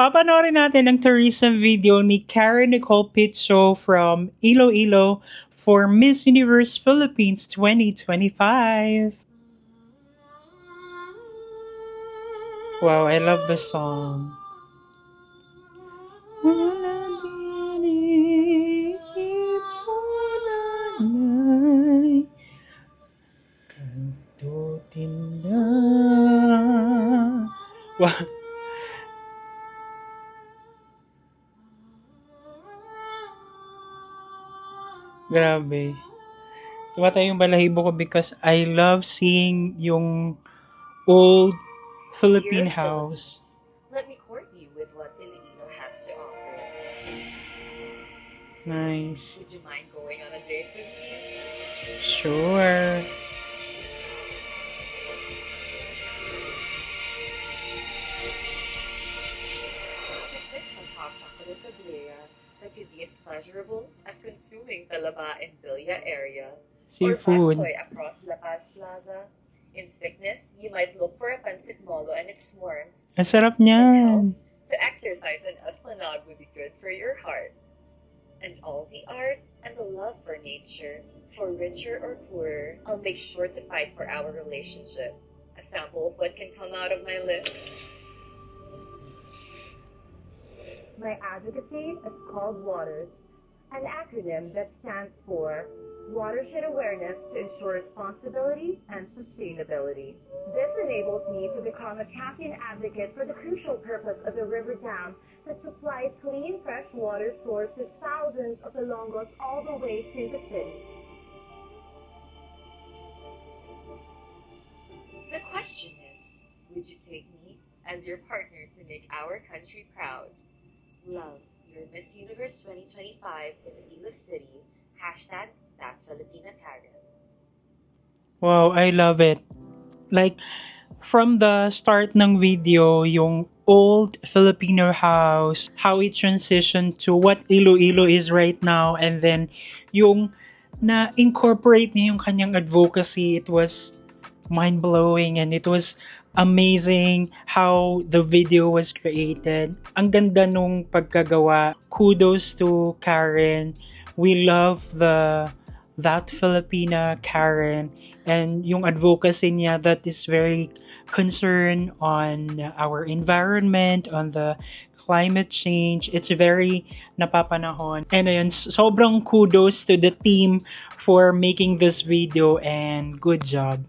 Papanoorin natin ang tourism video ni Karen Nicole Pizzo from Iloilo for Miss Universe Philippines 2025. Wow, I love the song. Kanto tinda. Wow. Grabe. Tumatay yung balahibo ko because I love seeing yung old Philippine Dear house. Philippines, let me court you with what Iloilo has to offer. Nice. Would you mind going on a date with me? Sure. To sip some hot chocolate tablera that could be as pleasurable as consuming talaba in Villa area Seafood. or batchoy across La Paz Plaza. In sickness, you might look for a pancit molo and its warmth. Ang sarap In niyan. health, to exercise in Esplanade would be good for your heart. And all the art and the love for nature, for richer or poorer, I'll make sure to fight for our relationship. A sample of what can come out of my lips. My advocacy is called WATERS, an acronym that stands for Watershed Awareness to Ensure Responsibility and Sustainability. This enables me to become a champion advocate for the crucial purpose of the river dam that supplies clean, fresh water source to thousands of Ilonggos all the way to the city. The question is, would you take me as your partner to make our country proud? Love, your Miss Universe 2025 in Iloilo City. Hashtag that Filipina Karen. Wow, I love it. Like, from the start ng video, yung old Filipino house, how it transitioned to what Iloilo is right now, and then yung na-incorporate niya yung kanyang advocacy, it was mind-blowing and it was amazing how the video was created. Ang ganda nung pagkagawa. Kudos to Karen. We love that Filipina Karen and yung advocacy niya that is very concerned on our environment, on the climate change. It's very napapanahon. And ayun, sobrang kudos to the team for making this video and good job.